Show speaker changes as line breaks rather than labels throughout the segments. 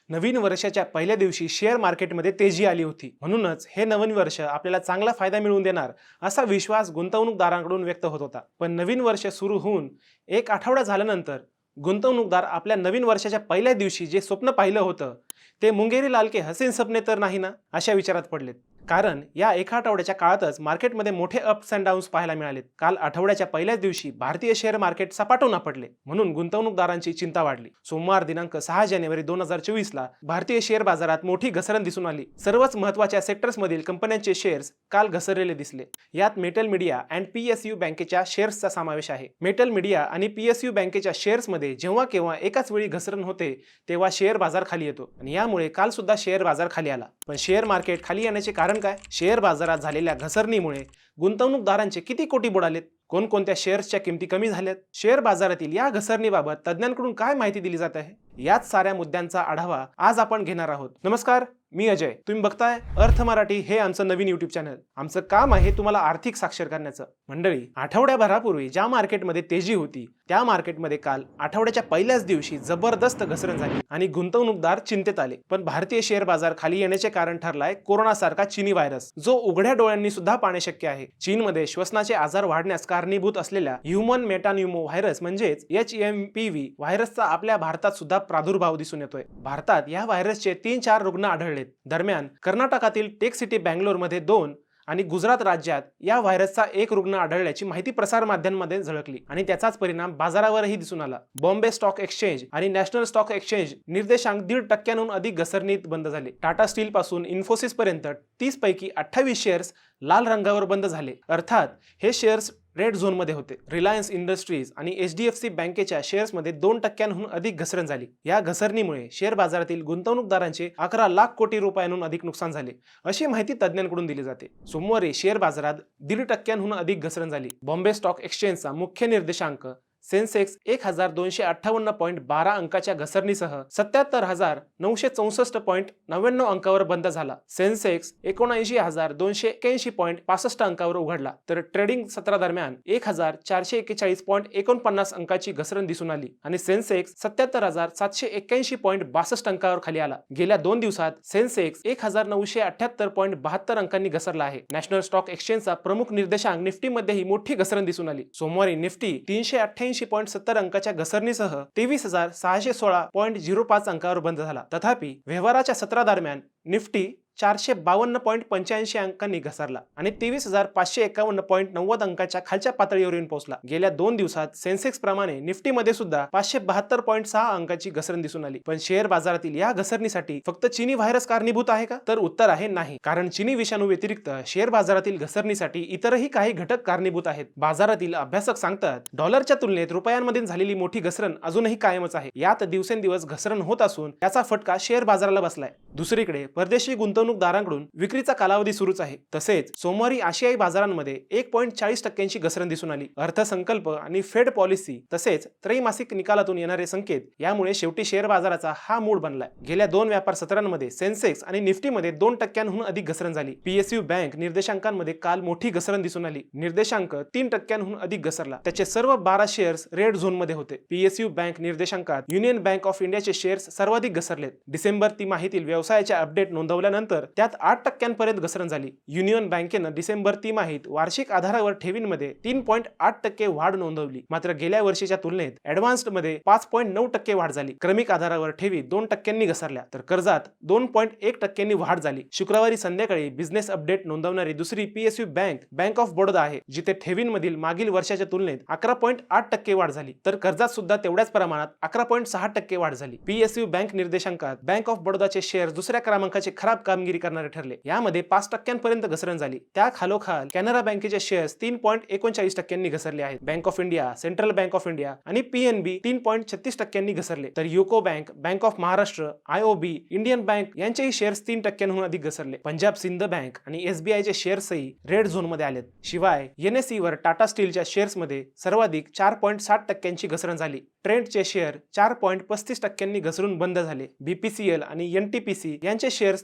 नवीन वर्षाच्या पहिल्या दिवशी शेअर मार्केटमध्ये तेजी आली होती. म्हणूनच हे नवीन वर्ष आपल्याला चांगला फायदा मिळवून देणार असा विश्वास गुंतवणूकदारांकडून व्यक्त होत होता. पण नवीन वर्ष सुरू होऊन एक आठवडा झाल्यानंतर गुंतवणूकदार आपल्या नवीन वर्षाच्या पहिल्या दिवशी जे स्वप्न पाहिलं होतं ते मुंगेरी लाल के हसीन सपने तर नाही ना, अशा विचारात पडलेत. कारण या एका आठवड्याच्या काळातच मार्केटमध्ये मोठे अप्स अँड डाऊन्स पाहायला मिळालेत. काल आठवड्याच्या पहिल्याच दिवशी भारतीय शेअर मार्केट सपाटून आपटले, म्हणून गुंतवणूकदारांची चिंता वाढली. सोमवार दिनांक 6 जानेवारी 2024 ला भारतीय शेअर बाजारात मोठी घसरण दिसून आली. सर्वच महत्त्वाच्या सेक्टर्समधील कंपन्यांचे शेअर्स काल घसरलेले दिसले. यात मेटल मीडिया अँड PSU बँकेच्या शेअर्सचा समावेश आहे. मेटल मीडिया आणि PSU बँकेच्या शेअर्समध्ये जेव्हा केव्हा एकाच वेळी घसरण होते तेव्हा शेअर बाजार खाली येतो आणि यामुळे काल सुद्धा शेअर बाजार खाली आला. पण शेअर मार्केट खाली येण्याचे कारण काय? शेअर बाजारात झालेल्या घसरणीमुळे गुंतवणूकदारांचे किती कोटी बुडालेत? कोणकोणत्या शेअर्सच्या किमती कमी झाल्यात? शेअर बाजारातील या घसरणीबाबत तज्ज्ञांकडून काय माहिती दिली जात आहे? याच साऱ्या मुद्द्यांचा आढावा आज आपण घेणार आहोत. नमस्कार, मी अजय. तुम्ही बघताय अर्थ मराठी हे आमचं नवीन YouTube चॅनल. आमचं काम आहे तुम्हाला आर्थिक साक्षर करण्याचं. मंडळी, आठवड्याभरापूर्वी ज्या मार्केटमध्ये तेजी होती त्या मार्केटमध्ये काल आठवड्याच्या पहिल्याच दिवशी जबरदस्त घसरण झाली आणि गुंतवणूकदार चिंतेत आले. पण भारतीय शेअर बाजार खाली येण्याचे कारण ठरलाय कोरोना सारखा चीनी व्हायरस, जो उघड्या डोळ्यांनी सुद्धा पाहणे शक्य आहे. चीनमध्ये श्वसनाचे आजार वाढण्यास कारणीभूत असलेल्या ह्यूमन मेटान्युमो व्हायरस म्हणजेच HMPV व्हायरसचा आपल्या भारतात सुद्धा प्रादुर्भाव दिसून येतोय. भारतात या व्हायरसचे 3-4 रुग्ण आढळलेत. दरम्यान कर्नाटकातील टेक सिटी बँगलोरमध्ये 2 आणि गुजरात राज्यात या व्हायरसचा 1 रुग्ण आढळल्याची माहिती प्रसार माध्यमांमध्ये झळकली आणि त्याचाच परिणाम बाजारावरही दिसून आला. बॉम्बे स्टॉक एक्सचेंज आणि नॅशनल स्टॉक एक्सचेंज निर्देशांक 1.5% अधिक घसरणीत बंद झाले. टाटा स्टील पासून इन्फोसिस पर्यंत 30 पैकी 28 शेअर्स लाल रंगावर बंद झाले. अर्थात हे शेअर्स रेड झोन मध्ये होते. रिलायन्स इंडस्ट्रीज आणि HDFC बँकेच्या शेअर्समध्ये 2%हून अधिक घसरण झाली. या घसरणीमुळे शेअर बाजारातील गुंतवणूकदारांचे 11 लाख कोटी रुपयांहून अधिक नुकसान झाले, अशी माहिती तज्ज्ञांकडून दिली जाते. सोमवारी शेअर बाजारात 1.5%हून अधिक घसरण झाली. बॉम्बे स्टॉक एक्सचेंजचा मुख्य निर्देशांक सेन्सेक्स 1264.12 अंकाच्या घसरणीसह 77,964.99 अंकावर बंद झाला. सेन्सेक्स 79,281.65 अंकावर उघडला, तर ट्रेडिंग सत्रादरम्यान 1,441.49 अंकाची घसरण दिसून आली आणि सेन्सेक्स 77,781.62 अंकावर खाली आला. गेल्या 2 दिवसात सेन्सेक्स 1,978.72 अंकांनी घसरला आहे. नॅशनल स्टॉक एक्सचेंजचा प्रमुख निर्देशांक निफ्टीमध्येही मोठी घसरण दिसून आली. सोमवारी निफ्टी 388.70 अंकाच्या घसरणीसह 23,616.05 अंकावर बंद झाला. तथापि व्यवहाराच्या सत्रादरम्यान निफ्टी 452.85 अंकांनी घसरला आणि 23,551.90 अंकाच्या खालच्या पातळीवर येऊन पोहोचला. गेल्या 2 दिवसात सेन्सेक्स प्रमाणे निफ्टीमध्ये सुद्धा 572.6 अंकाची घसरण दिसून आली. पण शेअर बाजारातील या घसरणीसाठी फक्त चीनी व्हायरस कारणीभूत आहे का? तर उत्तर आहे नाही. कारण चीनी विषाणू व्यतिरिक्त शेअर बाजारातील घसरणीसाठी इतरही काही घटक कारणीभूत आहेत. बाजारातील अभ्यासक सांगतात, डॉलरच्या तुलनेत रुपयांमध्ये झालेली मोठी घसरण अजूनही कायमच आहे. यात दिवसेंदिवस घसरण होत असून त्याचा फटका शेअर बाजाराला बसलाय. दुसरीकडे परदेशी गुंतवणूकदारांकडून विक्रीचा कालावधी सुरूच आहे. तसेच सोमवारी आशियाई बाजारांमध्ये 1.40% घसरण दिसून आली. अर्थसंकल्प आणि फेड पॉलिसी तसेच त्रैमासिक निकालातून येणारे संकेत यामुळे शेवटी शेअर बाजाराचा हा मूड बनलाय. गेल्या 2 व्यापार सत्रांमध्ये सेन्सेक्स आणि निफ्टीमध्ये 2%हून अधिक घसरण झाली. PSU बँक निर्देशांकांमध्ये काल मोठी घसरण दिसून आली. निर्देशांक 3%हून अधिक घसरला. त्याचे सर्व 12 शेअर्स रेड झोन मध्ये होते. PSU बँक निर्देशांकात युनियन बँक ऑफ इंडियाचे शेअर्स सर्वाधिक घसरलेत. डिसेंबर तिमाहीतील व्यवसायाच्या अपडेट नोंदवल्यानंतर त्यात 8%पर्यंत घसरण झाली. युनियन बँकेनं डिसेंबर तिमाहीत वार्षिक आधारावर ठेवींमध्ये 3.8% वाढ नोंदवली. मात्र गेल्या वर्षीच्या तुलनेत ऍडव्हान्स्ड मध्ये 5.9% वाढ झाली. क्रमिक आधारावर ठेवी 2%नी घसरल्या, तर कर्जात 2.1%नी वाढ झाली. शुक्रवारी संध्याकाळी बिझनेस अपडेट नोंदवणारी दुसरी PSU बँक ऑफ बडोदा आहे, जिथे ठेवींमधील मागील वर्षाच्या तुलनेत 11.8% वाढ झाली, तर कर्जात सुद्धा तेवढ्याच प्रमाणात 11.6% वाढ झाली. PSU बँक निर्देशांकात बँक ऑफ बडोदाचे शेअर दुसऱ्या क्रमांकाचे खराब कामगिरी करणारे ठरले. यामध्ये 5%पर्यंत घसरण झाली. त्या खालोखाल कॅनरा बँकेचे शेअर्स 3.39%नी घसरले आहेत. Bank of India, central bank of India आणि PNB 3.36%नी घसरले, तर UCO bank, bank of Maharashtra, IOB, Indian bank यांचेही शेअर्स 3%हून अधिक घसरले. पंजाब सिंध बँक आणि SBI चे शेअर्सही रेड झोन मध्ये आलेत. शिवाय NSE वर टाटा स्टीलच्या शेअर्समध्ये सर्वाधिक 4.60%ची घसरण झाली. ट्रेंटचे शेअर 4.35%नी घसरून बंद झाले. BPCL आणि NTPC यांचे शेअर्स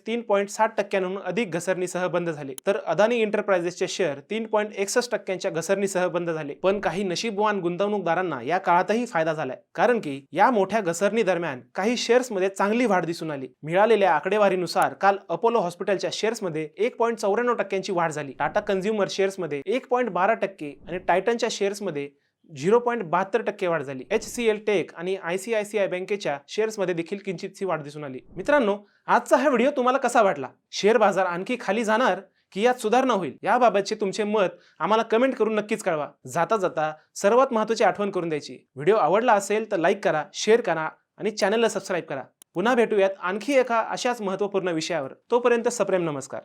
3.60% अधिक घसरणीसह बंद झाले, तर अदानी एंटरप्राइजेसचे शेअर 3.61% घसरणीसह बंद झाले. पण काही नशीबवान गुंतवणूकदारांना या काळातही फायदा झालाय, कारण की या मोठ्या घसरणी दरम्यान काही शेअर्समध्ये चांगली वाढ दिसून आली. मिळालेल्या आकडेवारीनुसार काल अपोलो हॉस्पिटलच्या शेअर्समध्ये 1.94% वाढ झाली. टाटा कन्झ्युमर शेअर्समध्ये 1.12% आणि टायटनच्या शेअर्समध्ये 0.72% वाढ झाली. HCL टेक आणि ICICI बँकेच्या शेअर्समध्ये देखील किंचितशी वाढ दिसून आली. मित्रांनो, आजचा हा व्हिडिओ तुम्हाला कसा वाटला? शेअर बाजार आणखी खाली जाणार की यात सुधारणा होईल, याबाबतचे तुमचे मत आम्हाला कमेंट करून नक्कीच कळवा. जाता जाता सर्वात महत्त्वाची आठवण करून द्यायची, व्हिडिओ आवडला असेल तर लाईक करा, शेअर करा आणि चॅनलला सबस्क्राईब करा. पुन्हा भेटूयात आणखी एका अशाच महत्त्वपूर्ण विषयावर. तोपर्यंत सप्रेम नमस्कार.